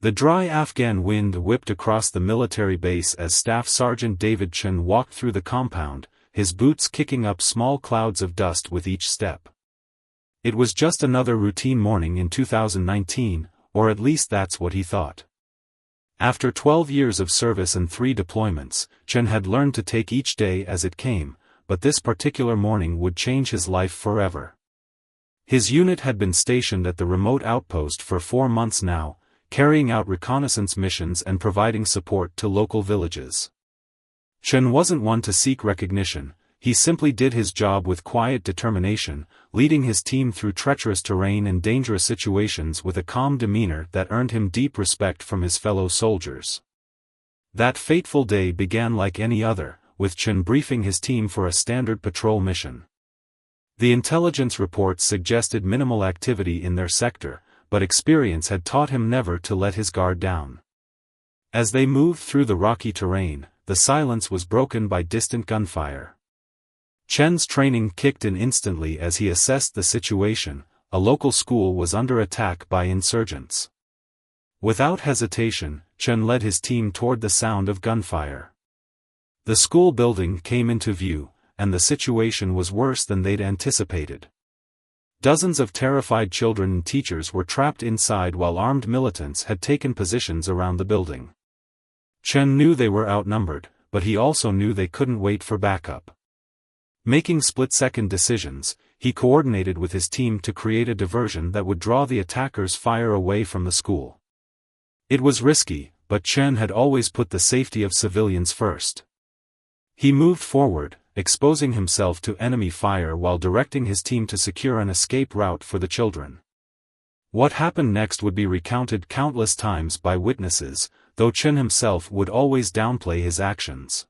The dry Afghan wind whipped across the military base as Staff Sergeant David Chen walked through the compound, his boots kicking up small clouds of dust with each step. It was just another routine morning in 2019, or at least that's what he thought. After 12 years of service and 3 deployments, Chen had learned to take each day as it came, but this particular morning would change his life forever. His unit had been stationed at the remote outpost for 4 months now, carrying out reconnaissance missions and providing support to local villages. Chen wasn't one to seek recognition, he simply did his job with quiet determination, leading his team through treacherous terrain and dangerous situations with a calm demeanor that earned him deep respect from his fellow soldiers. That fateful day began like any other, with Chen briefing his team for a standard patrol mission. The intelligence reports suggested minimal activity in their sector, but experience had taught him never to let his guard down. As they moved through the rocky terrain, the silence was broken by distant gunfire. Chen's training kicked in instantly as he assessed the situation. A local school was under attack by insurgents. Without hesitation, Chen led his team toward the sound of gunfire. The school building came into view, and the situation was worse than they'd anticipated. Dozens of terrified children and teachers were trapped inside while armed militants had taken positions around the building. Chen knew they were outnumbered, but he also knew they couldn't wait for backup. Making split-second decisions, he coordinated with his team to create a diversion that would draw the attackers' fire away from the school. It was risky, but Chen had always put the safety of civilians first. He moved forward, exposing himself to enemy fire while directing his team to secure an escape route for the children. What happened next would be recounted countless times by witnesses, though Chen himself would always downplay his actions.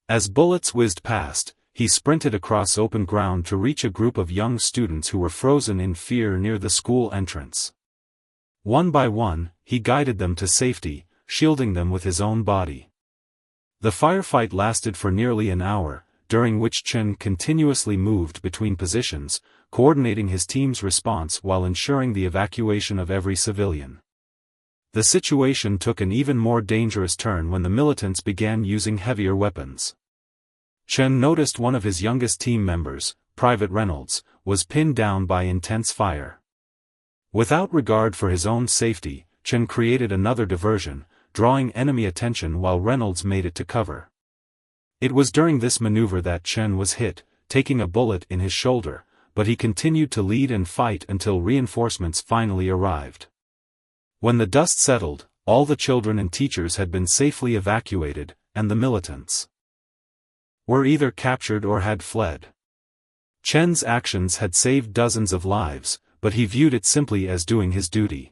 As bullets whizzed past, he sprinted across open ground to reach a group of young students who were frozen in fear near the school entrance. One by one, he guided them to safety, shielding them with his own body. The firefight lasted for nearly an hour, during which Chen continuously moved between positions, coordinating his team's response while ensuring the evacuation of every civilian. The situation took an even more dangerous turn when the militants began using heavier weapons. Chen noticed one of his youngest team members, Private Reynolds, was pinned down by intense fire. Without regard for his own safety, Chen created another diversion, drawing enemy attention while Reynolds made it to cover. It was during this maneuver that Chen was hit, taking a bullet in his shoulder, but he continued to lead and fight until reinforcements finally arrived. When the dust settled, all the children and teachers had been safely evacuated, and the militants were either captured or had fled. Chen's actions had saved dozens of lives, but he viewed it simply as doing his duty.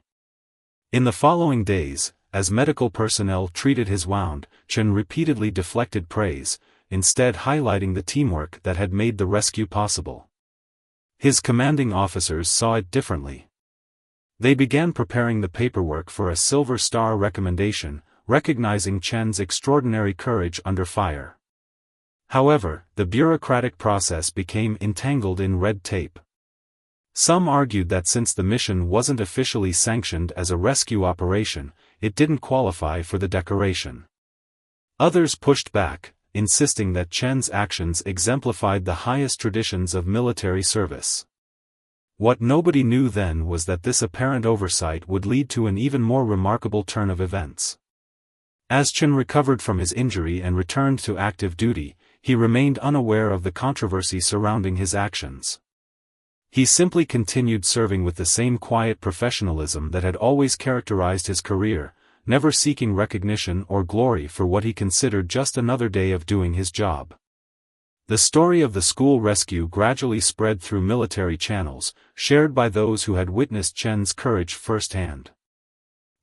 In the following days, as medical personnel treated his wound, Chen repeatedly deflected praise, instead highlighting the teamwork that had made the rescue possible. His commanding officers saw it differently. They began preparing the paperwork for a Silver Star recommendation, recognizing Chen's extraordinary courage under fire. However, the bureaucratic process became entangled in red tape. Some argued that since the mission wasn't officially sanctioned as a rescue operation, it didn't qualify for the decoration. Others pushed back, insisting that Chen's actions exemplified the highest traditions of military service. What nobody knew then was that this apparent oversight would lead to an even more remarkable turn of events. As Chen recovered from his injury and returned to active duty, he remained unaware of the controversy surrounding his actions. He simply continued serving with the same quiet professionalism that had always characterized his career, never seeking recognition or glory for what he considered just another day of doing his job. The story of the school rescue gradually spread through military channels, shared by those who had witnessed Chen's courage firsthand.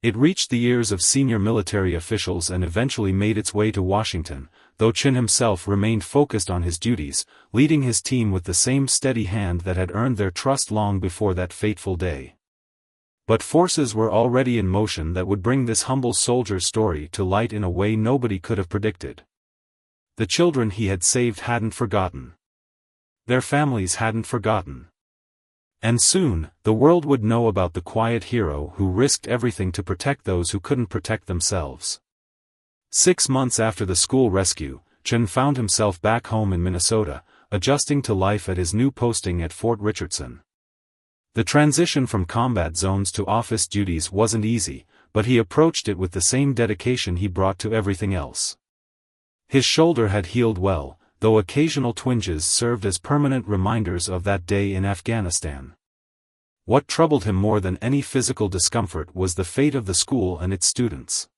It reached the ears of senior military officials and eventually made its way to Washington, though Chen himself remained focused on his duties, leading his team with the same steady hand that had earned their trust long before that fateful day. But forces were already in motion that would bring this humble soldier's story to light in a way nobody could have predicted. The children he had saved hadn't forgotten. Their families hadn't forgotten. And soon, the world would know about the quiet hero who risked everything to protect those who couldn't protect themselves. 6 months after the school rescue, Chen found himself back home in Minnesota, adjusting to life at his new posting at Fort Richardson. The transition from combat zones to office duties wasn't easy, but he approached it with the same dedication he brought to everything else. His shoulder had healed well, though occasional twinges served as permanent reminders of that day in Afghanistan. What troubled him more than any physical discomfort was the fate of the school and its students.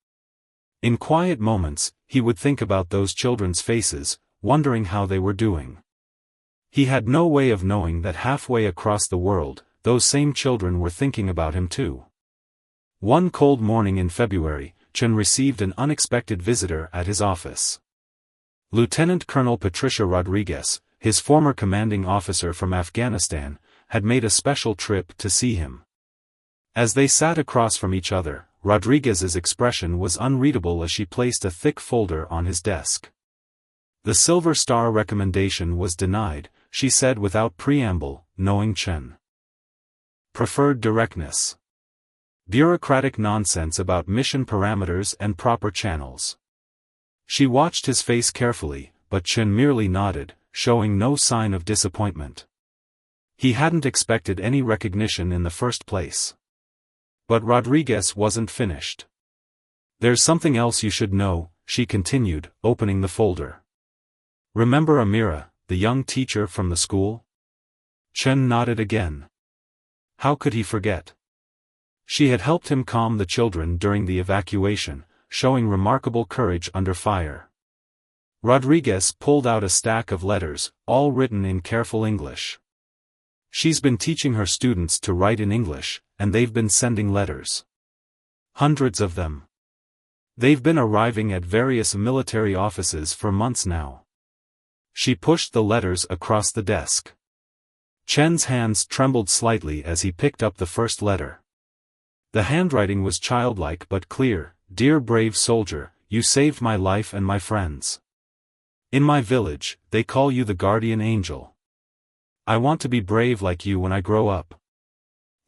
In quiet moments, he would think about those children's faces, wondering how they were doing. He had no way of knowing that halfway across the world, those same children were thinking about him too. One cold morning in February, Chen received an unexpected visitor at his office. Lieutenant Colonel Patricia Rodriguez, his former commanding officer from Afghanistan, had made a special trip to see him. As they sat across from each other, Rodriguez's expression was unreadable as she placed a thick folder on his desk. The Silver Star recommendation was denied, she said without preamble, knowing Chen preferred directness. Bureaucratic nonsense about mission parameters and proper channels. She watched his face carefully, but Chen merely nodded, showing no sign of disappointment. He hadn't expected any recognition in the first place. But Rodriguez wasn't finished. "There's something else you should know," she continued, opening the folder. "Remember Amira, the young teacher from the school?" Chen nodded again. How could he forget? She had helped him calm the children during the evacuation, showing remarkable courage under fire. Rodriguez pulled out a stack of letters, all written in careful English. "She's been teaching her students to write in English, and they've been sending letters. Hundreds of them. They've been arriving at various military offices for months now." She pushed the letters across the desk. Chen's hands trembled slightly as he picked up the first letter. The handwriting was childlike but clear. "Dear brave soldier, you saved my life and my friends. In my village, they call you the guardian angel. I want to be brave like you when I grow up."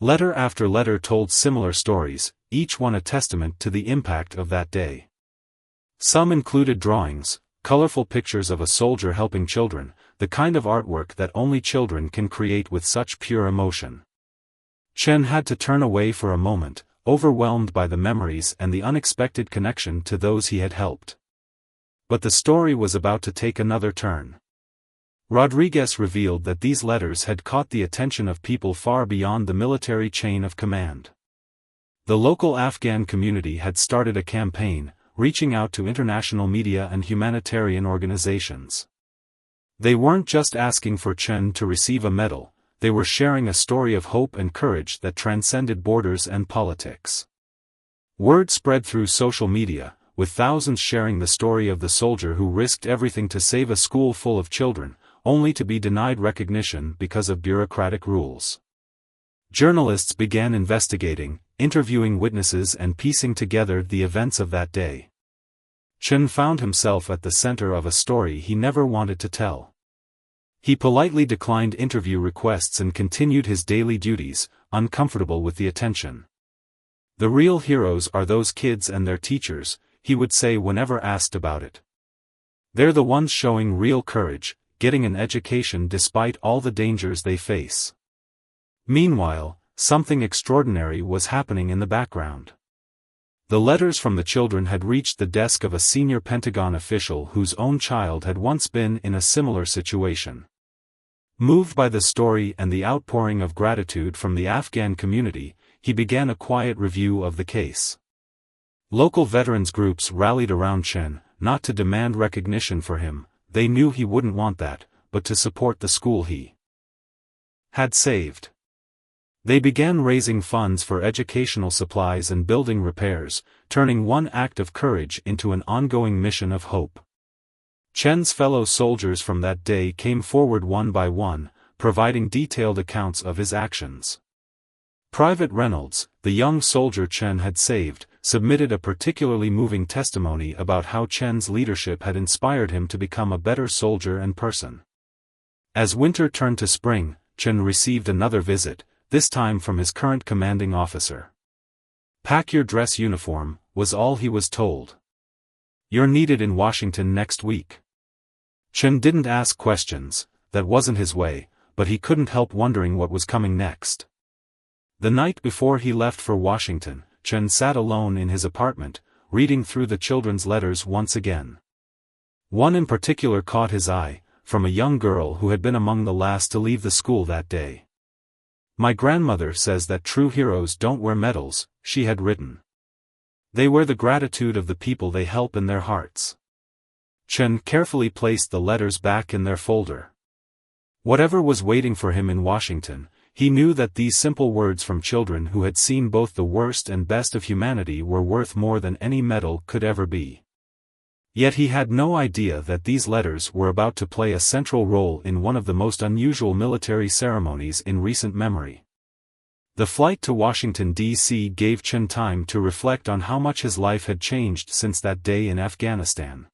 Letter after letter told similar stories, each one a testament to the impact of that day. Some included drawings, colorful pictures of a soldier helping children, the kind of artwork that only children can create with such pure emotion. Chen had to turn away for a moment, overwhelmed by the memories and the unexpected connection to those he had helped. But the story was about to take another turn. Rodriguez revealed that these letters had caught the attention of people far beyond the military chain of command. The local Afghan community had started a campaign, reaching out to international media and humanitarian organizations. They weren't just asking for Chen to receive a medal, they were sharing a story of hope and courage that transcended borders and politics. Word spread through social media, with thousands sharing the story of the soldier who risked everything to save a school full of children, only to be denied recognition because of bureaucratic rules. Journalists began investigating, interviewing witnesses and piecing together the events of that day. Chen found himself at the center of a story he never wanted to tell. He politely declined interview requests and continued his daily duties, uncomfortable with the attention. "The real heroes are those kids and their teachers," he would say whenever asked about it. "They're the ones showing real courage, getting an education despite all the dangers they face." Meanwhile, something extraordinary was happening in the background. The letters from the children had reached the desk of a senior Pentagon official whose own child had once been in a similar situation. Moved by the story and the outpouring of gratitude from the Afghan community, he began a quiet review of the case. Local veterans groups rallied around Chen, not to demand recognition for him, they knew he wouldn't want that, but to support the school he had saved. They began raising funds for educational supplies and building repairs, turning one act of courage into an ongoing mission of hope. Chen's fellow soldiers from that day came forward one by one, providing detailed accounts of his actions. Private Reynolds, the young soldier Chen had saved, submitted a particularly moving testimony about how Chen's leadership had inspired him to become a better soldier and person. As winter turned to spring, Chen received another visit, this time from his current commanding officer. "Pack your dress uniform," was all he was told. "You're needed in Washington next week." Chen didn't ask questions, that wasn't his way, but he couldn't help wondering what was coming next. The night before he left for Washington, Chen sat alone in his apartment, reading through the children's letters once again. One in particular caught his eye, from a young girl who had been among the last to leave the school that day. "My grandmother says that true heroes don't wear medals," she had written. "They wear the gratitude of the people they help in their hearts." Chen carefully placed the letters back in their folder. Whatever was waiting for him in Washington, he knew that these simple words from children who had seen both the worst and best of humanity were worth more than any medal could ever be. Yet he had no idea that these letters were about to play a central role in one of the most unusual military ceremonies in recent memory. The flight to Washington, D.C. gave Chen time to reflect on how much his life had changed since that day in Afghanistan.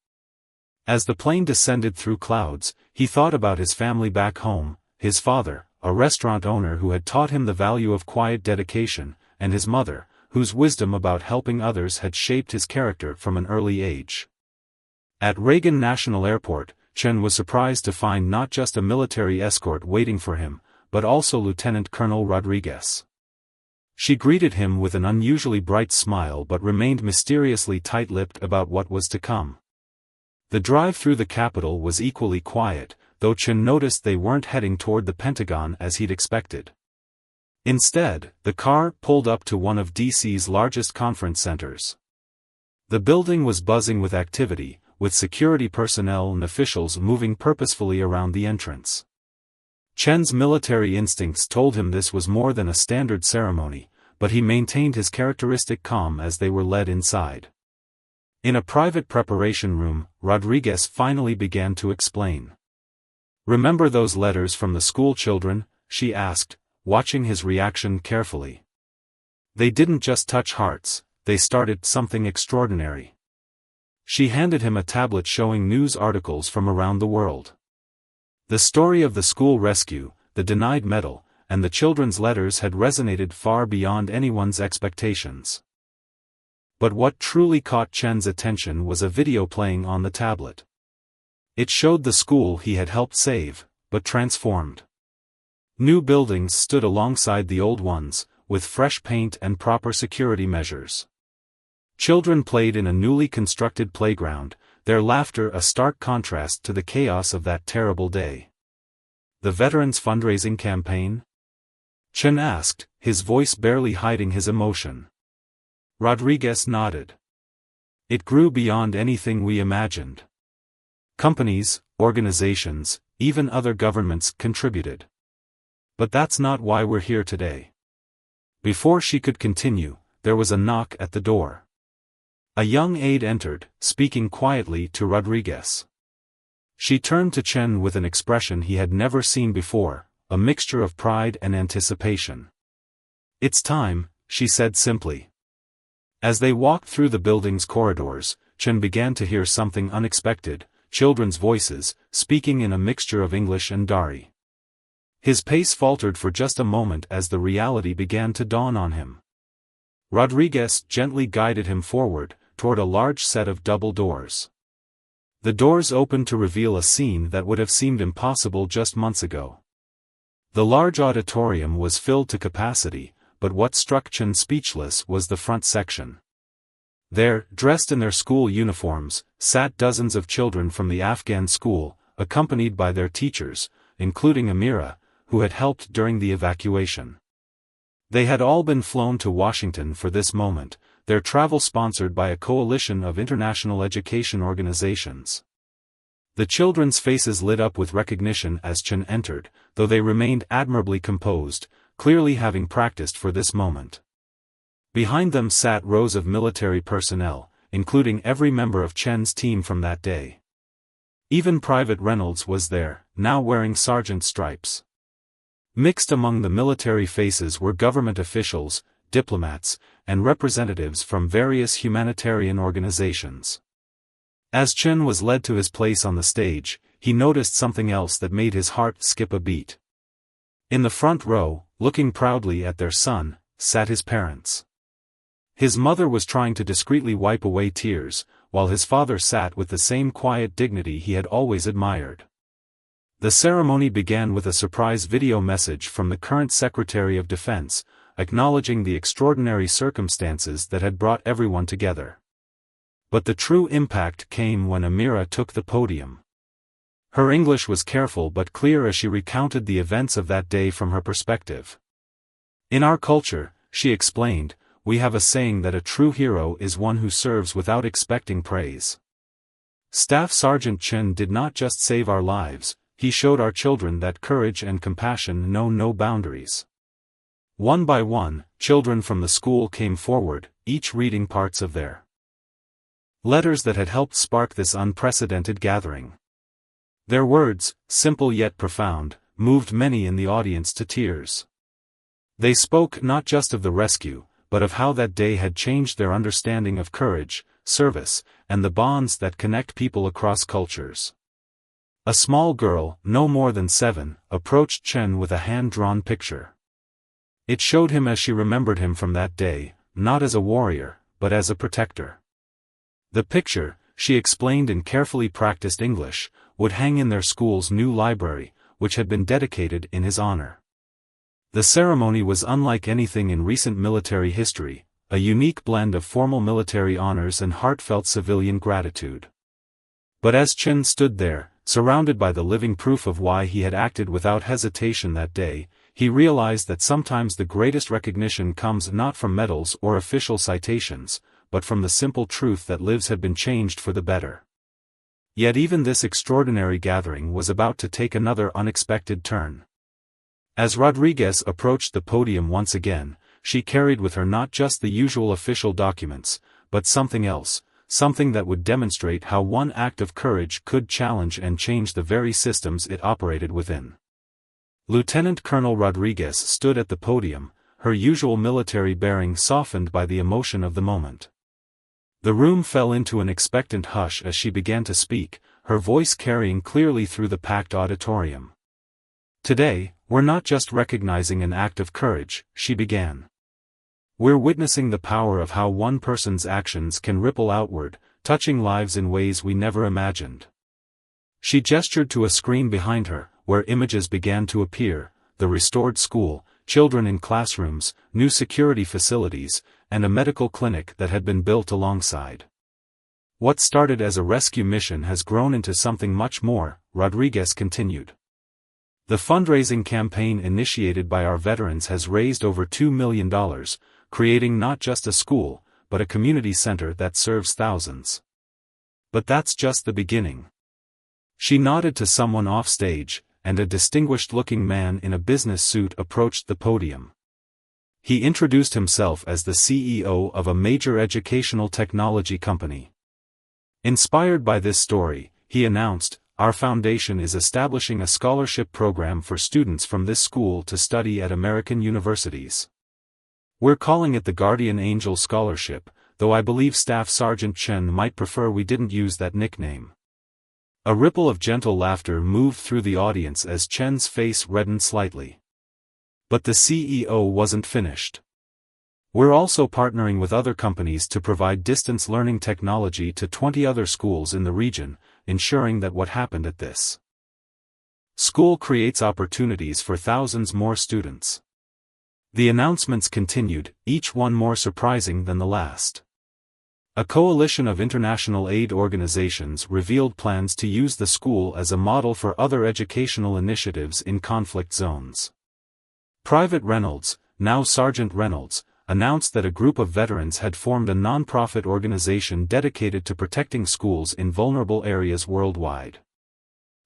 As the plane descended through clouds, he thought about his family back home, his father, a restaurant owner who had taught him the value of quiet dedication, and his mother, whose wisdom about helping others had shaped his character from an early age. At Reagan National Airport, Chen was surprised to find not just a military escort waiting for him, but also Lieutenant Colonel Rodriguez. She greeted him with an unusually bright smile but remained mysteriously tight-lipped about what was to come. The drive through the capital was equally quiet, though Chen noticed they weren't heading toward the Pentagon as he'd expected. Instead, the car pulled up to one of DC's largest conference centers. The building was buzzing with activity, with security personnel and officials moving purposefully around the entrance. Chen's military instincts told him this was more than a standard ceremony, but he maintained his characteristic calm as they were led inside. In a private preparation room, Rodriguez finally began to explain. "Remember those letters from the school children?" she asked, watching his reaction carefully. "They didn't just touch hearts, they started something extraordinary." She handed him a tablet showing news articles from around the world. The story of the school rescue, the denied medal, and the children's letters had resonated far beyond anyone's expectations. But what truly caught Chen's attention was a video playing on the tablet. It showed the school he had helped save, but transformed. New buildings stood alongside the old ones, with fresh paint and proper security measures. Children played in a newly constructed playground, their laughter a stark contrast to the chaos of that terrible day. "The Veterans Fundraising Campaign?" Chen asked, his voice barely hiding his emotion. Rodriguez nodded. "It grew beyond anything we imagined. Companies, organizations, even other governments contributed. But that's not why we're here today." Before she could continue, there was a knock at the door. A young aide entered, speaking quietly to Rodriguez. She turned to Chen with an expression he had never seen before, a mixture of pride and anticipation. "It's time," she said simply. As they walked through the building's corridors, Chen began to hear something unexpected, children's voices, speaking in a mixture of English and Dari. His pace faltered for just a moment as the reality began to dawn on him. Rodriguez gently guided him forward, toward a large set of double doors. The doors opened to reveal a scene that would have seemed impossible just months ago. The large auditorium was filled to capacity, but what struck Chen speechless was the front section. There, dressed in their school uniforms, sat dozens of children from the Afghan school, accompanied by their teachers, including Amira, who had helped during the evacuation. They had all been flown to Washington for this moment, their travel sponsored by a coalition of international education organizations. The children's faces lit up with recognition as Chen entered, though they remained admirably composed, clearly having practiced for this moment. Behind them sat rows of military personnel, including every member of Chen's team from that day. Even Private Reynolds was there, now wearing sergeant stripes. Mixed among the military faces were government officials, diplomats, and representatives from various humanitarian organizations. As Chen was led to his place on the stage, he noticed something else that made his heart skip a beat. In the front row, looking proudly at their son, sat his parents. His mother was trying to discreetly wipe away tears, while his father sat with the same quiet dignity he had always admired. The ceremony began with a surprise video message from the current Secretary of Defense, acknowledging the extraordinary circumstances that had brought everyone together. But the true impact came when Amira took the podium. Her English was careful but clear as she recounted the events of that day from her perspective. In our culture, she explained, we have a saying that a true hero is one who serves without expecting praise. Staff Sergeant Chen did not just save our lives, he showed our children that courage and compassion know no boundaries. One by one, children from the school came forward, each reading parts of their letters that had helped spark this unprecedented gathering. Their words, simple yet profound, moved many in the audience to tears. They spoke not just of the rescue, but of how that day had changed their understanding of courage, service, and the bonds that connect people across cultures. A small girl, no more than 7, approached Chen with a hand-drawn picture. It showed him as she remembered him from that day, not as a warrior, but as a protector. The picture, she explained in carefully practiced English, would hang in their school's new library, which had been dedicated in his honor. The ceremony was unlike anything in recent military history, a unique blend of formal military honors and heartfelt civilian gratitude. But as Chen stood there, surrounded by the living proof of why he had acted without hesitation that day, he realized that sometimes the greatest recognition comes not from medals or official citations, but from the simple truth that lives had been changed for the better. Yet even this extraordinary gathering was about to take another unexpected turn. As Rodriguez approached the podium once again, she carried with her not just the usual official documents, but something else, something that would demonstrate how one act of courage could challenge and change the very systems it operated within. Lieutenant Colonel Rodriguez stood at the podium, her usual military bearing softened by the emotion of the moment. The room fell into an expectant hush as she began to speak, her voice carrying clearly through the packed auditorium. Today, we're not just recognizing an act of courage, she began. We're witnessing the power of how one person's actions can ripple outward, touching lives in ways we never imagined. She gestured to a screen behind her, where images began to appear, the restored school, children in classrooms, new security facilities, and a medical clinic that had been built alongside. What started as a rescue mission has grown into something much more, Rodriguez continued. The fundraising campaign initiated by our veterans has raised over $2 million, creating not just a school, but a community center that serves thousands. But that's just the beginning. She nodded to someone off stage, and a distinguished-looking man in a business suit approached the podium. He introduced himself as the CEO of a major educational technology company. Inspired by this story, he announced, "Our foundation is establishing a scholarship program for students from this school to study at American universities. We're calling it the Guardian Angel Scholarship, though I believe Staff Sergeant Chen might prefer we didn't use that nickname." A ripple of gentle laughter moved through the audience as Chen's face reddened slightly. But the CEO wasn't finished. "We're also partnering with other companies to provide distance learning technology to 20 other schools in the region, ensuring that what happened at this school creates opportunities for thousands more students." The announcements continued, each one more surprising than the last. A coalition of international aid organizations revealed plans to use the school as a model for other educational initiatives in conflict zones. Private Reynolds, now Sergeant Reynolds, announced that a group of veterans had formed a non-profit organization dedicated to protecting schools in vulnerable areas worldwide.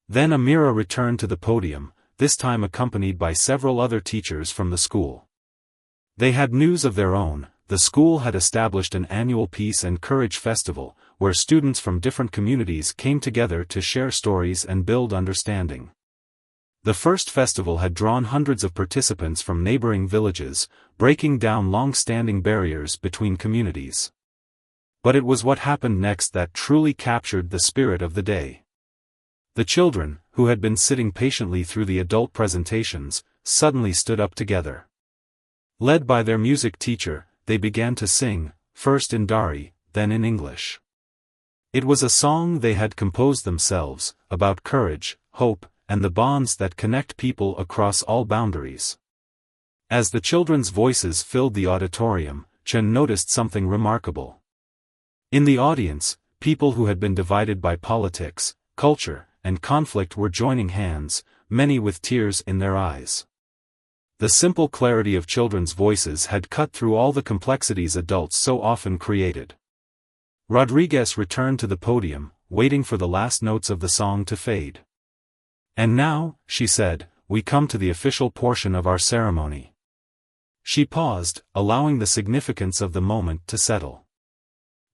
Then Amira returned to the podium, this time accompanied by several other teachers from the school. They had news of their own. The school had established an annual Peace and Courage Festival, where students from different communities came together to share stories and build understanding. The first festival had drawn hundreds of participants from neighboring villages, breaking down long-standing barriers between communities. But it was what happened next that truly captured the spirit of the day. The children, who had been sitting patiently through the adult presentations, suddenly stood up together. Led by their music teacher, they began to sing, first in Dari, then in English. It was a song they had composed themselves, about courage, hope, and the bonds that connect people across all boundaries. As the children's voices filled the auditorium, Chen noticed something remarkable. In the audience, people who had been divided by politics, culture, and conflict were joining hands, many with tears in their eyes. The simple clarity of children's voices had cut through all the complexities adults so often created. Rodriguez returned to the podium, waiting for the last notes of the song to fade. "And now," she said, "we come to the official portion of our ceremony." She paused, allowing the significance of the moment to settle.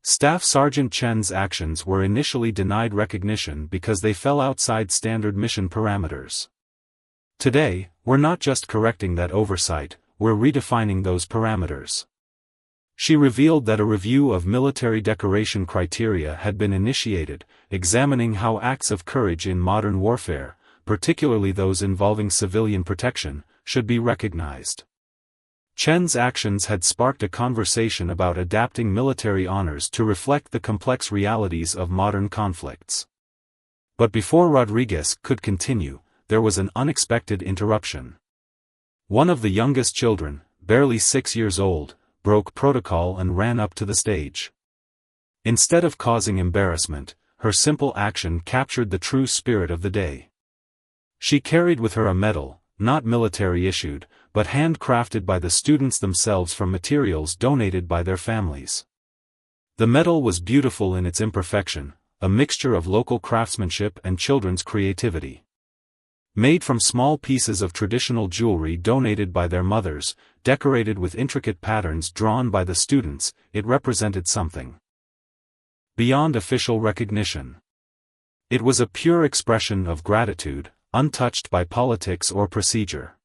Staff Sergeant Chen's actions were initially denied recognition because they fell outside standard mission parameters. Today, we're not just correcting that oversight, we're redefining those parameters. She revealed that a review of military decoration criteria had been initiated, examining how acts of courage in modern warfare, particularly those involving civilian protection, should be recognized. Chen's actions had sparked a conversation about adapting military honors to reflect the complex realities of modern conflicts. But before Rodriguez could continue, there was an unexpected interruption. One of the youngest children, barely 6 years old, broke protocol and ran up to the stage. Instead of causing embarrassment, her simple action captured the true spirit of the day. She carried with her a medal, not military issued, but handcrafted by the students themselves from materials donated by their families. The medal was beautiful in its imperfection, a mixture of local craftsmanship and children's creativity. Made from small pieces of traditional jewelry donated by their mothers, decorated with intricate patterns drawn by the students, it represented something beyond official recognition. It was a pure expression of gratitude, untouched by politics or procedure.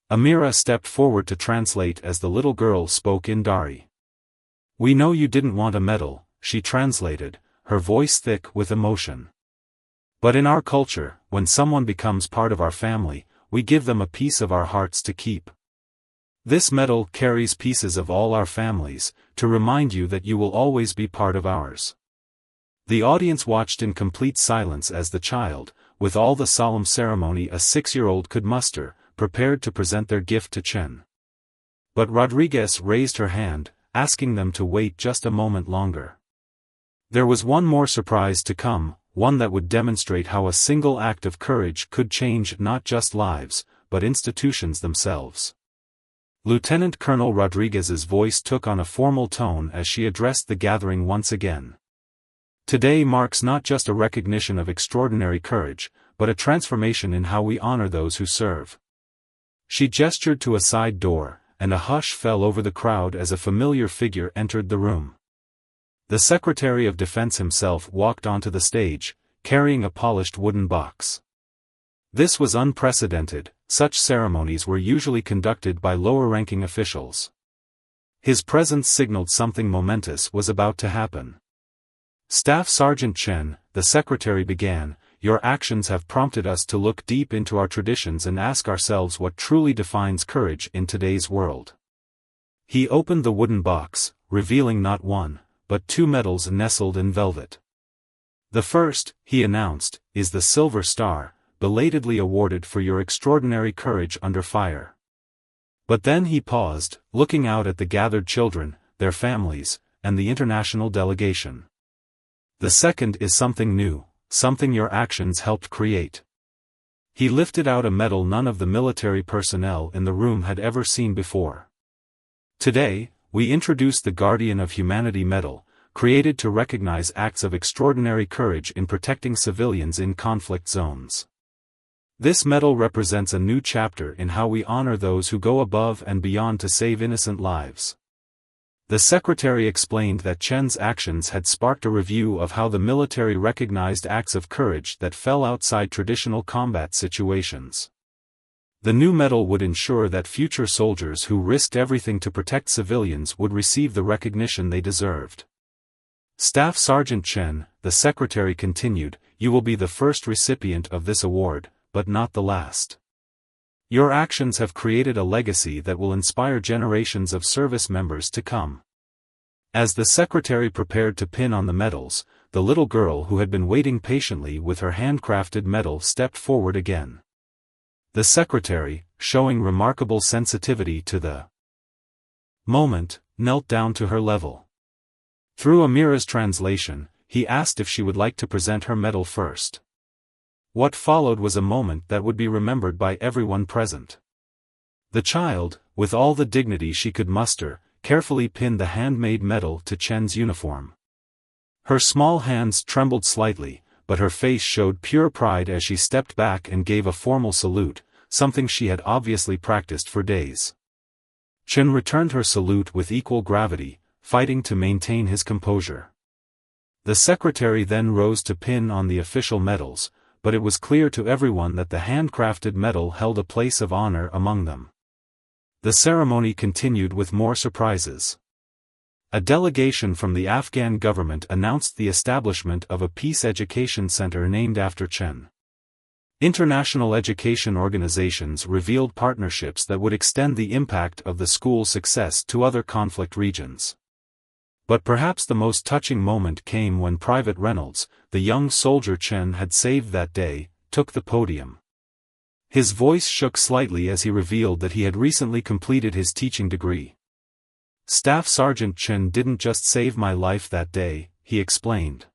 Amira stepped forward to translate as the little girl spoke in Dari. "We know you didn't want a medal," she translated, her voice thick with emotion. "But in our culture, when someone becomes part of our family, we give them a piece of our hearts to keep. This medal carries pieces of all our families, to remind you that you will always be part of ours." The audience watched in complete silence as the child, with all the solemn ceremony a 6-year-old could muster, prepared to present their gift to Chen. But Rodriguez raised her hand, asking them to wait just a moment longer. There was one more surprise to come, one that would demonstrate how a single act of courage could change not just lives, but institutions themselves. Lieutenant Colonel Rodriguez's voice took on a formal tone as she addressed the gathering once again. "Today marks not just a recognition of extraordinary courage, but a transformation in how we honor those who serve." She gestured to a side door, and a hush fell over the crowd as a familiar figure entered the room. The Secretary of Defense himself walked onto the stage, carrying a polished wooden box. This was unprecedented, such ceremonies were usually conducted by lower-ranking officials. His presence signaled something momentous was about to happen. "Staff Sergeant Chen," the secretary began, "your actions have prompted us to look deep into our traditions and ask ourselves what truly defines courage in today's world." He opened the wooden box, revealing not one, but 2 medals nestled in velvet. "The first," he announced, "is the Silver Star, belatedly awarded for your extraordinary courage under fire." But then he paused, looking out at the gathered children, their families, and the international delegation. "The second is something new, something your actions helped create." He lifted out a medal none of the military personnel in the room had ever seen before. "Today, we introduce the Guardian of Humanity Medal, created to recognize acts of extraordinary courage in protecting civilians in conflict zones. This medal represents a new chapter in how we honor those who go above and beyond to save innocent lives." The secretary explained that Chen's actions had sparked a review of how the military recognized acts of courage that fell outside traditional combat situations. The new medal would ensure that future soldiers who risked everything to protect civilians would receive the recognition they deserved. "Staff Sergeant Chen," the secretary continued, "you will be the first recipient of this award, but not the last. Your actions have created a legacy that will inspire generations of service members to come. As the secretary prepared to pin on the medals, the little girl who had been waiting patiently with her handcrafted medal stepped forward again. The secretary, showing remarkable sensitivity to the moment, knelt down to her level. Through Amira's translation, he asked if she would like to present her medal first. What followed was a moment that would be remembered by everyone present. The child, with all the dignity she could muster, carefully pinned the handmade medal to Chen's uniform. Her small hands trembled slightly, but her face showed pure pride as she stepped back and gave a formal salute, something she had obviously practiced for days. Chen returned her salute with equal gravity, fighting to maintain his composure. The secretary then rose to pin on the official medals, but it was clear to everyone that the handcrafted medal held a place of honor among them. The ceremony continued with more surprises. A delegation from the Afghan government announced the establishment of a peace education center named after Chen. International education organizations revealed partnerships that would extend the impact of the school's success to other conflict regions. But perhaps the most touching moment came when Private Reynolds, the young soldier Chen had saved that day, took the podium. His voice shook slightly as he revealed that he had recently completed his teaching degree. Staff Sergeant Chen didn't just save my life that day, he explained.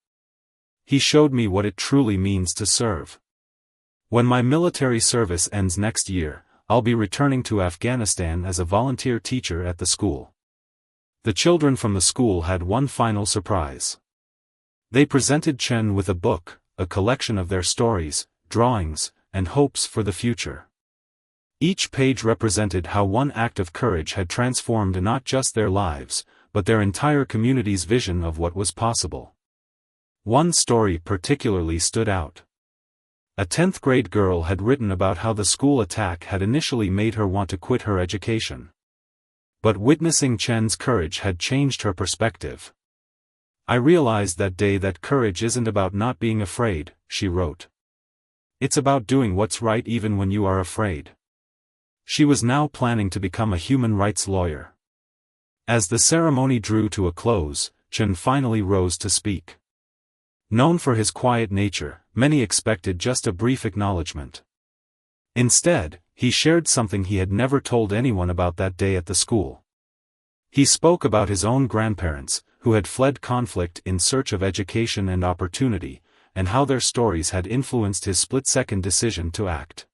He showed me what it truly means to serve. When my military service ends next year, I'll be returning to Afghanistan as a volunteer teacher at the school. The children from the school had one final surprise. They presented Chen with a book, a collection of their stories, drawings, and hopes for the future. Each page represented how one act of courage had transformed not just their lives, but their entire community's vision of what was possible. One story particularly stood out. A 10th grade girl had written about how the school attack had initially made her want to quit her education. But witnessing Chen's courage had changed her perspective. I realized that day that courage isn't about not being afraid, she wrote. It's about doing what's right even when you are afraid. She was now planning to become a human rights lawyer. As the ceremony drew to a close, Chen finally rose to speak. Known for his quiet nature, many expected just a brief acknowledgement. Instead, he shared something he had never told anyone about that day at the school. He spoke about his own grandparents, who had fled conflict in search of education and opportunity, and how their stories had influenced his split-second decision to act.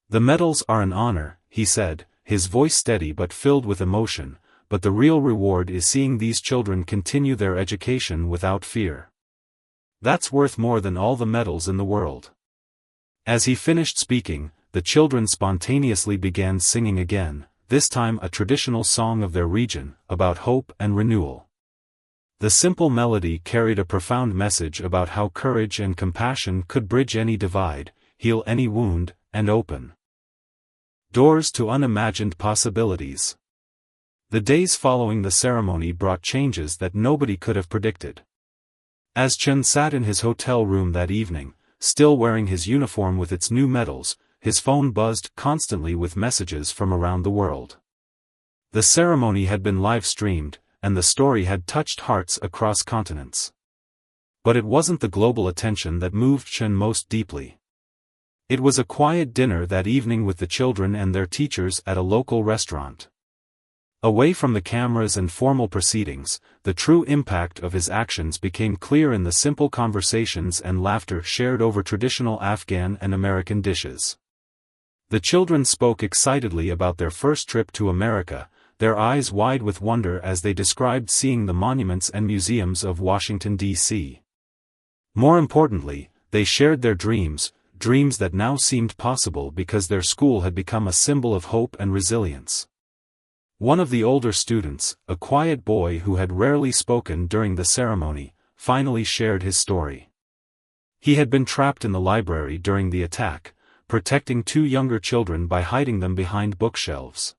The medals are an honor, he said, his voice steady but filled with emotion, but the real reward is seeing these children continue their education without fear. That's worth more than all the medals in the world. As he finished speaking, the children spontaneously began singing again, this time a traditional song of their region, about hope and renewal. The simple melody carried a profound message about how courage and compassion could bridge any divide, heal any wound, and open doors to unimagined possibilities. The days following the ceremony brought changes that nobody could have predicted. As Chen sat in his hotel room that evening, still wearing his uniform with its new medals, his phone buzzed constantly with messages from around the world. The ceremony had been live-streamed, and the story had touched hearts across continents. But it wasn't the global attention that moved Chen most deeply. It was a quiet dinner that evening with the children and their teachers at a local restaurant. Away from the cameras and formal proceedings, the true impact of his actions became clear in the simple conversations and laughter shared over traditional Afghan and American dishes. The children spoke excitedly about their first trip to America, their eyes wide with wonder as they described seeing the monuments and museums of Washington, D.C. More importantly, they shared their dreams that now seemed possible because their school had become a symbol of hope and resilience. One of the older students, a quiet boy who had rarely spoken during the ceremony, finally shared his story. He had been trapped in the library during the attack, protecting two younger children by hiding them behind bookshelves.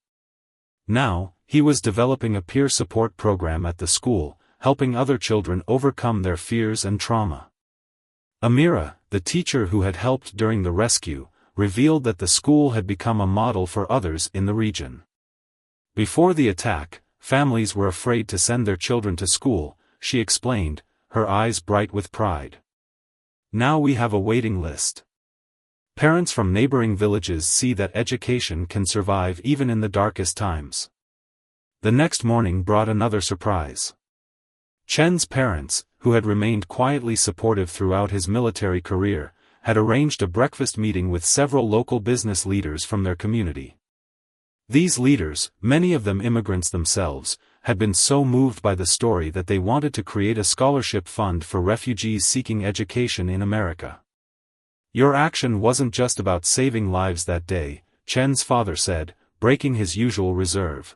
Now, he was developing a peer support program at the school, helping other children overcome their fears and trauma. Amira, the teacher who had helped during the rescue, revealed that the school had become a model for others in the region. Before the attack, families were afraid to send their children to school, she explained, her eyes bright with pride. Now we have a waiting list. Parents from neighboring villages see that education can survive even in the darkest times. The next morning brought another surprise. Chen's parents, who had remained quietly supportive throughout his military career, had arranged a breakfast meeting with several local business leaders from their community. These leaders, many of them immigrants themselves, had been so moved by the story that they wanted to create a scholarship fund for refugees seeking education in America. Your action wasn't just about saving lives that day, Chen's father said, breaking his usual reserve.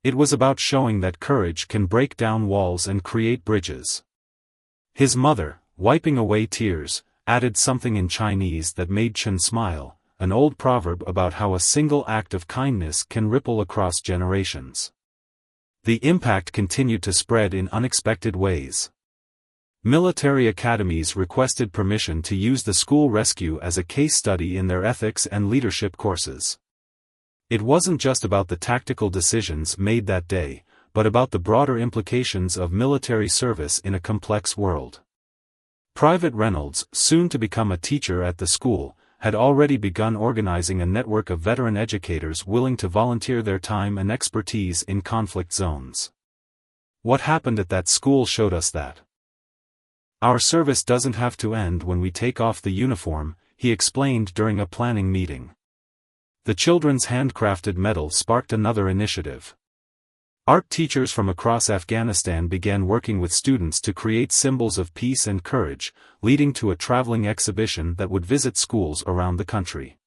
It was about showing that courage can break down walls and create bridges. His mother, wiping away tears, added something in Chinese that made Chen smile, an old proverb about how a single act of kindness can ripple across generations. The impact continued to spread in unexpected ways. Military academies requested permission to use the school rescue as a case study in their ethics and leadership courses. It wasn't just about the tactical decisions made that day, but about the broader implications of military service in a complex world. Private Reynolds, soon to become a teacher at the school, had already begun organizing a network of veteran educators willing to volunteer their time and expertise in conflict zones. What happened at that school showed us that our service doesn't have to end when we take off the uniform, he explained during a planning meeting. The children's handcrafted medal sparked another initiative. Art teachers from across Afghanistan began working with students to create symbols of peace and courage, leading to a traveling exhibition that would visit schools around the country.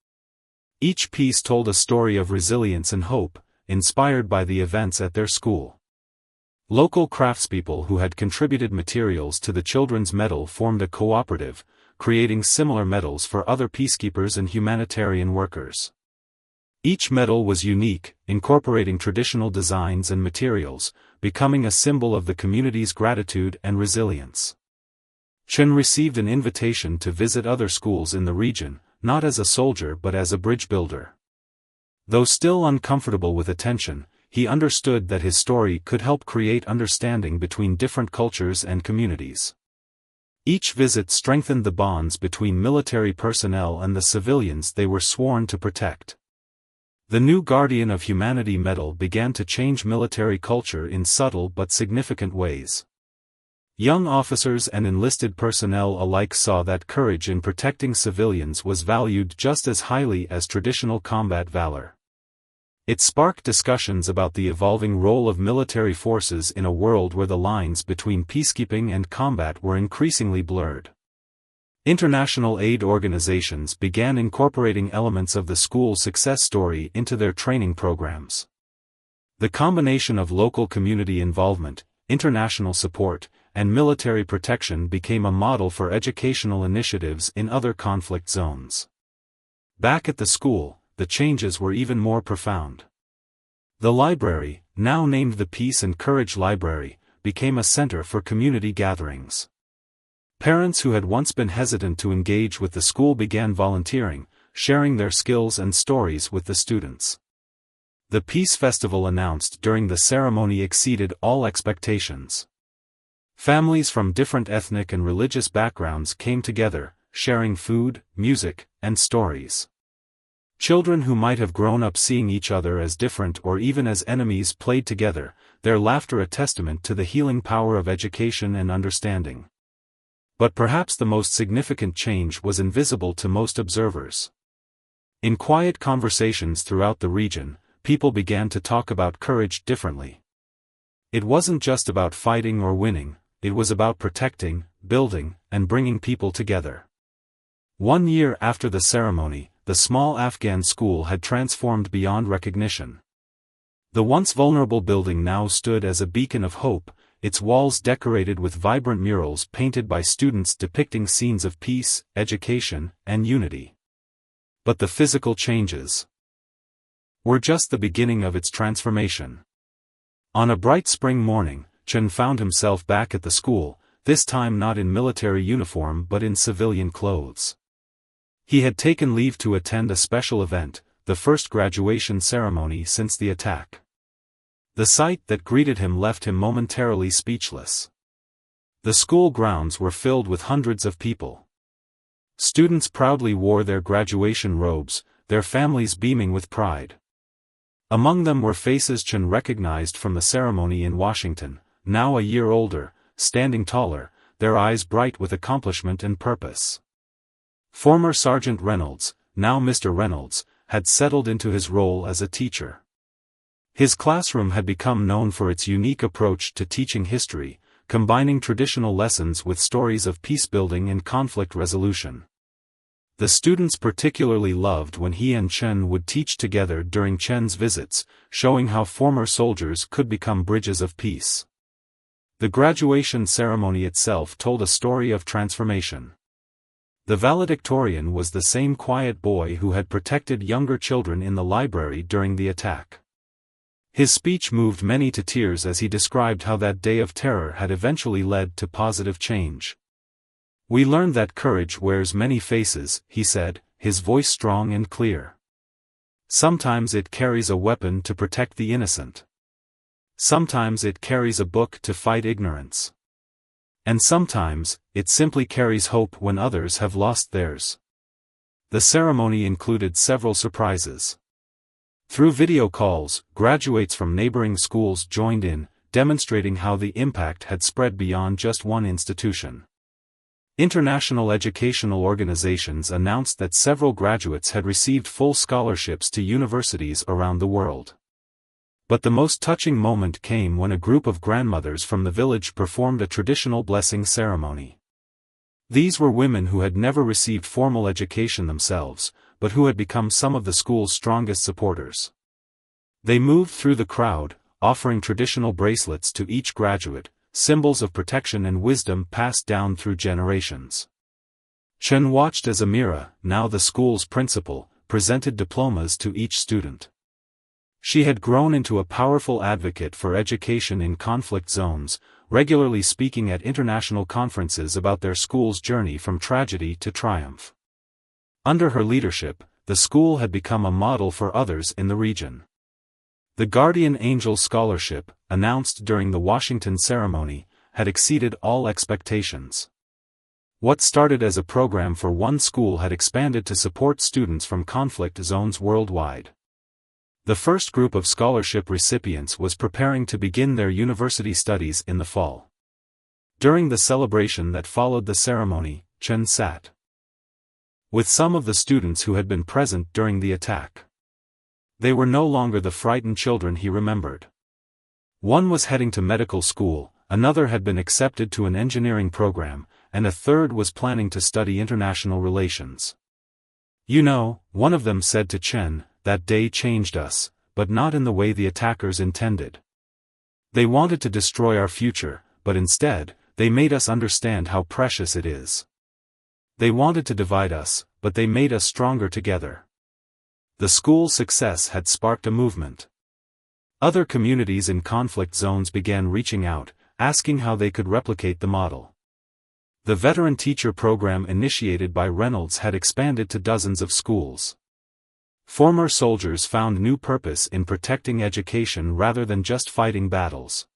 Each piece told a story of resilience and hope, inspired by the events at their school. Local craftspeople who had contributed materials to the children's medal formed a cooperative, creating similar medals for other peacekeepers and humanitarian workers. Each medal was unique, incorporating traditional designs and materials, becoming a symbol of the community's gratitude and resilience. Chen received an invitation to visit other schools in the region, not as a soldier but as a bridge builder. Though still uncomfortable with attention, he understood that his story could help create understanding between different cultures and communities. Each visit strengthened the bonds between military personnel and the civilians they were sworn to protect. The new Guardian of Humanity medal began to change military culture in subtle but significant ways. Young officers and enlisted personnel alike saw that courage in protecting civilians was valued just as highly as traditional combat valor. It sparked discussions about the evolving role of military forces in a world where the lines between peacekeeping and combat were increasingly blurred. International aid organizations began incorporating elements of the school success story into their training programs. The combination of local community involvement, international support, and military protection became a model for educational initiatives in other conflict zones. Back at the school, the changes were even more profound. The library, now named the Peace and Courage Library, became a center for community gatherings. Parents who had once been hesitant to engage with the school began volunteering, sharing their skills and stories with the students. The Peace Festival announced during the ceremony exceeded all expectations. Families from different ethnic and religious backgrounds came together, sharing food, music, and stories. Children who might have grown up seeing each other as different or even as enemies played together, their laughter a testament to the healing power of education and understanding. But perhaps the most significant change was invisible to most observers. In quiet conversations throughout the region, people began to talk about courage differently. It wasn't just about fighting or winning, it was about protecting, building, and bringing people together. 1 year after the ceremony, the small Afghan school had transformed beyond recognition. The once vulnerable building now stood as a beacon of hope, its walls decorated with vibrant murals painted by students depicting scenes of peace, education, and unity. But the physical changes were just the beginning of its transformation. On a bright spring morning, Chen found himself back at the school, this time not in military uniform but in civilian clothes. He had taken leave to attend a special event, the first graduation ceremony since the attack. The sight that greeted him left him momentarily speechless. The school grounds were filled with hundreds of people. Students proudly wore their graduation robes, their families beaming with pride. Among them were faces Chen recognized from the ceremony in Washington, now a year older, standing taller, their eyes bright with accomplishment and purpose. Former Sergeant Reynolds, now Mr. Reynolds, had settled into his role as a teacher. His classroom had become known for its unique approach to teaching history, combining traditional lessons with stories of peace-building and conflict resolution. The students particularly loved when he and Chen would teach together during Chen's visits, showing how former soldiers could become bridges of peace. The graduation ceremony itself told a story of transformation. The valedictorian was the same quiet boy who had protected younger children in the library during the attack. His speech moved many to tears as he described how that day of terror had eventually led to positive change. "We learned that courage wears many faces," he said, his voice strong and clear. "Sometimes it carries a weapon to protect the innocent. Sometimes it carries a book to fight ignorance. And sometimes, it simply carries hope when others have lost theirs." The ceremony included several surprises. Through video calls, graduates from neighboring schools joined in, demonstrating how the impact had spread beyond just one institution. International educational organizations announced that several graduates had received full scholarships to universities around the world. But the most touching moment came when a group of grandmothers from the village performed a traditional blessing ceremony. These were women who had never received formal education themselves, but who had become some of the school's strongest supporters. They moved through the crowd, offering traditional bracelets to each graduate, symbols of protection and wisdom passed down through generations. Chen watched as Amira, now the school's principal, presented diplomas to each student. She had grown into a powerful advocate for education in conflict zones, regularly speaking at international conferences about their school's journey from tragedy to triumph. Under her leadership, the school had become a model for others in the region. The Guardian Angel Scholarship, announced during the Washington ceremony, had exceeded all expectations. What started as a program for one school had expanded to support students from conflict zones worldwide. The first group of scholarship recipients was preparing to begin their university studies in the fall. During the celebration that followed the ceremony, Chen sat with some of the students who had been present during the attack. They were no longer the frightened children he remembered. One was heading to medical school, another had been accepted to an engineering program, and a third was planning to study international relations. "You know," one of them said to Chen, "that day changed us, but not in the way the attackers intended. They wanted to destroy our future, but instead, they made us understand how precious it is. They wanted to divide us, but they made us stronger together." The school's success had sparked a movement. Other communities in conflict zones began reaching out, asking how they could replicate the model. The veteran teacher program initiated by Reynolds had expanded to dozens of schools. Former soldiers found new purpose in protecting education rather than just fighting battles.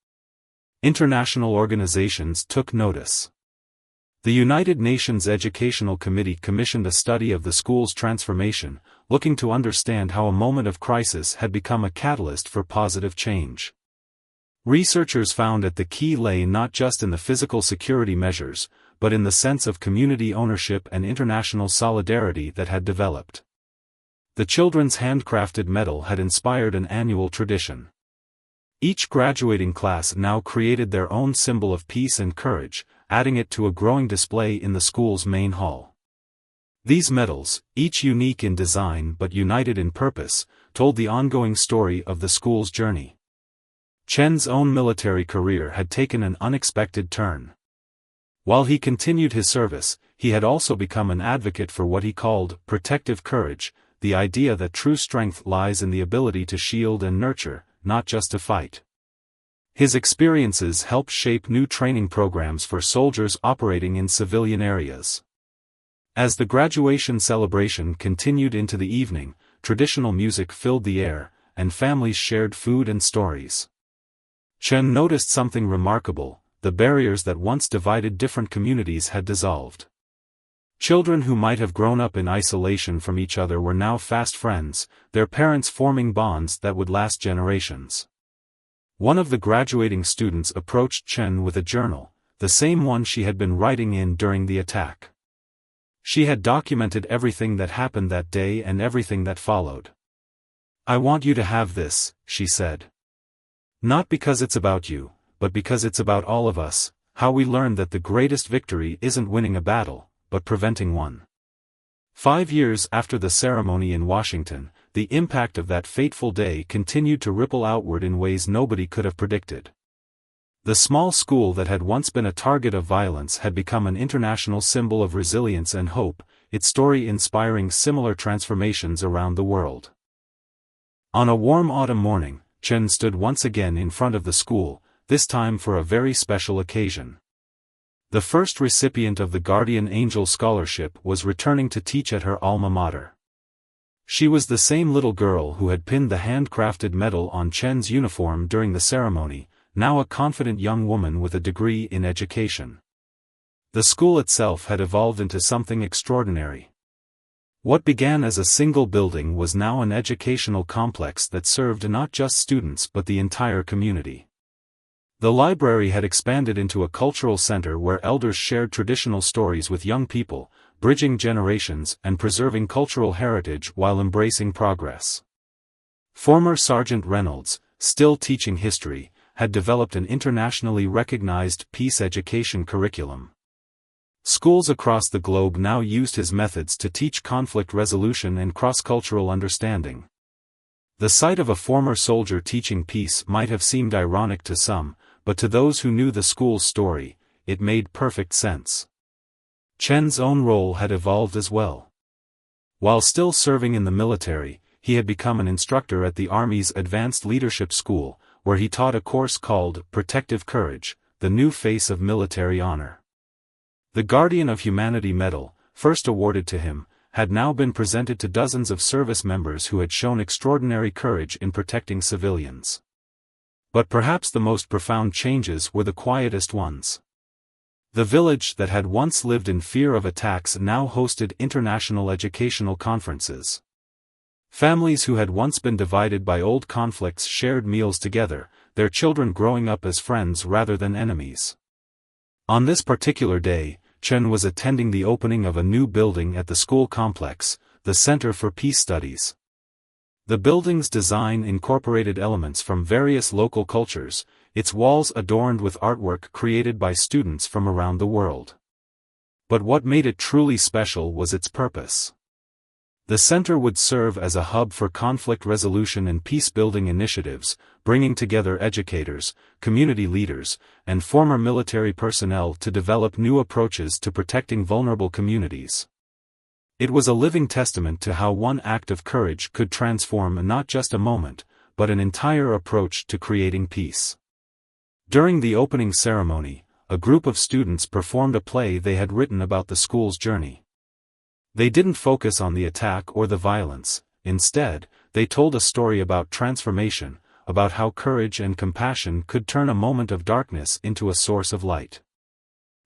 International organizations took notice. The United Nations Educational Committee commissioned a study of the school's transformation, looking to understand how a moment of crisis had become a catalyst for positive change. Researchers found that the key lay not just in the physical security measures, but in the sense of community ownership and international solidarity that had developed. The children's handcrafted medal had inspired an annual tradition. Each graduating class now created their own symbol of peace and courage, adding it to a growing display in the school's main hall. These medals, each unique in design but united in purpose, told the ongoing story of the school's journey. Chen's own military career had taken an unexpected turn. While he continued his service, he had also become an advocate for what he called protective courage, the idea that true strength lies in the ability to shield and nurture, not just to fight. His experiences helped shape new training programs for soldiers operating in civilian areas. As the graduation celebration continued into the evening, traditional music filled the air, and families shared food and stories. Chen noticed something remarkable: the barriers that once divided different communities had dissolved. Children who might have grown up in isolation from each other were now fast friends, their parents forming bonds that would last generations. One of the graduating students approached Chen with a journal, the same one she had been writing in during the attack. She had documented everything that happened that day and everything that followed. "I want you to have this," she said. "Not because it's about you, but because it's about all of us, how we learned that the greatest victory isn't winning a battle, but preventing one." 5 years after the ceremony in Washington, the impact of that fateful day continued to ripple outward in ways nobody could have predicted. The small school that had once been a target of violence had become an international symbol of resilience and hope, its story inspiring similar transformations around the world. On a warm autumn morning, Chen stood once again in front of the school, this time for a very special occasion. The first recipient of the Guardian Angel Scholarship was returning to teach at her alma mater. She was the same little girl who had pinned the handcrafted medal on Chen's uniform during the ceremony, now a confident young woman with a degree in education. The school itself had evolved into something extraordinary. What began as a single building was now an educational complex that served not just students but the entire community. The library had expanded into a cultural center where elders shared traditional stories with young people, bridging generations and preserving cultural heritage while embracing progress. Former Sergeant Reynolds, still teaching history, had developed an internationally recognized peace education curriculum. Schools across the globe now used his methods to teach conflict resolution and cross-cultural understanding. The sight of a former soldier teaching peace might have seemed ironic to some, but to those who knew the school's story, it made perfect sense. Chen's own role had evolved as well. While still serving in the military, he had become an instructor at the Army's Advanced Leadership School, where he taught a course called Protective Courage, the new face of military honor. The Guardian of Humanity Medal, first awarded to him, had now been presented to dozens of service members who had shown extraordinary courage in protecting civilians. But perhaps the most profound changes were the quietest ones. The village that had once lived in fear of attacks now hosted international educational conferences. Families who had once been divided by old conflicts shared meals together, their children growing up as friends rather than enemies. On this particular day, Chen was attending the opening of a new building at the school complex, the Center for Peace Studies. The building's design incorporated elements from various local cultures, its walls adorned with artwork created by students from around the world. But what made it truly special was its purpose. The center would serve as a hub for conflict resolution and peace-building initiatives, bringing together educators, community leaders, and former military personnel to develop new approaches to protecting vulnerable communities. It was a living testament to how one act of courage could transform not just a moment, but an entire approach to creating peace. During the opening ceremony, a group of students performed a play they had written about the school's journey. They didn't focus on the attack or the violence. Instead, they told a story about transformation, about how courage and compassion could turn a moment of darkness into a source of light.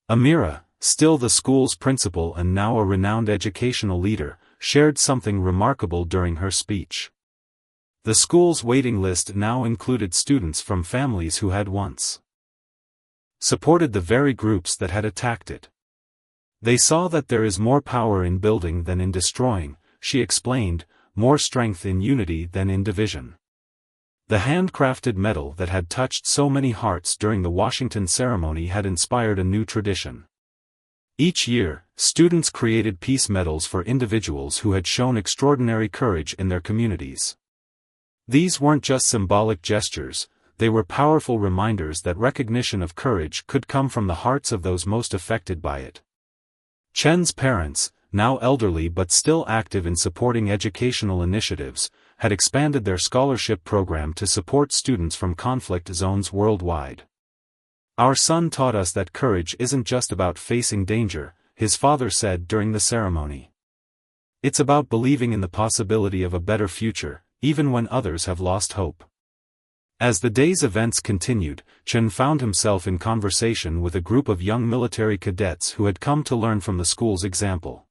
Amira, still the school's principal and now a renowned educational leader, shared something remarkable during her speech. The school's waiting list now included students from families who had once supported the very groups that had attacked it. They saw that there is more power in building than in destroying, she explained, more strength in unity than in division. The handcrafted medal that had touched so many hearts during the Washington ceremony had inspired a new tradition. Each year, students created peace medals for individuals who had shown extraordinary courage in their communities. These weren't just symbolic gestures, they were powerful reminders that recognition of courage could come from the hearts of those most affected by it. Chen's parents, now elderly but still active in supporting educational initiatives, had expanded their scholarship program to support students from conflict zones worldwide. "Our son taught us that courage isn't just about facing danger, his father said during the ceremony. It's about believing in the possibility of a better future, even when others have lost hope. As the day's events continued, Chen found himself in conversation with a group of young military cadets who had come to learn from the school's example.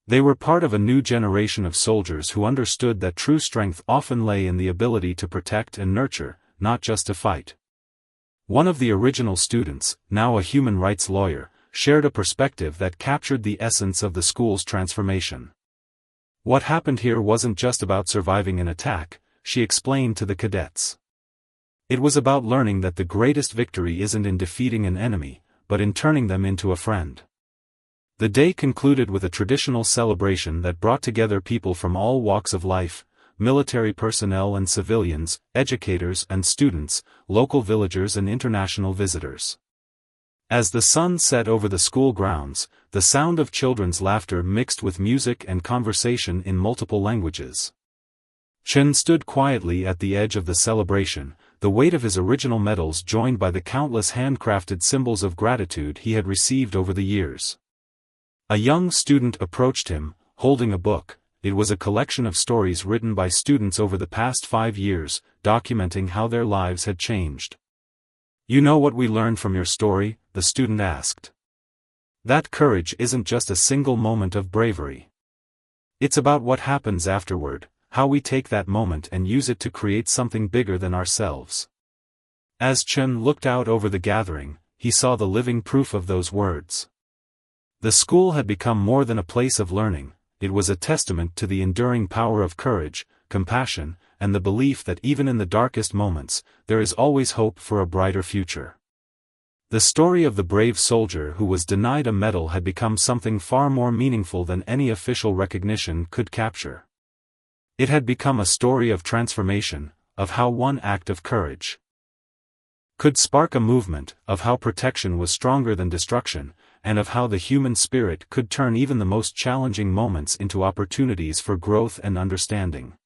They were part of a new generation of soldiers who understood that true strength often lay in the ability to protect and nurture, not just to fight. One of the original students, now a human rights lawyer, shared a perspective that captured the essence of the school's transformation. What happened here wasn't just about surviving an attack, she explained to the cadets. It was about learning that the greatest victory isn't in defeating an enemy, but in turning them into a friend. The day concluded with a traditional celebration that brought together people from all walks of life, military personnel and civilians, educators and students, local villagers and international visitors. As the sun set over the school grounds, the sound of children's laughter mixed with music and conversation in multiple languages. Chen stood quietly at the edge of the celebration, the weight of his original medals joined by the countless handcrafted symbols of gratitude he had received over the years. A young student approached him, holding a book. It was a collection of stories written by students over the past 5 years, documenting how their lives had changed. "You know what we learned from your story?" the student asked. "That courage isn't just a single moment of bravery. It's about what happens afterward, how we take that moment and use it to create something bigger than ourselves." As Chen looked out over the gathering, he saw the living proof of those words. The school had become more than a place of learning. It was a testament to the enduring power of courage, compassion, and the belief that even in the darkest moments, there is always hope for a brighter future. The story of the brave soldier who was denied a medal had become something far more meaningful than any official recognition could capture. It had become a story of transformation, of how one act of courage could spark a movement, of how protection was stronger than destruction, and of how the human spirit could turn even the most challenging moments into opportunities for growth and understanding.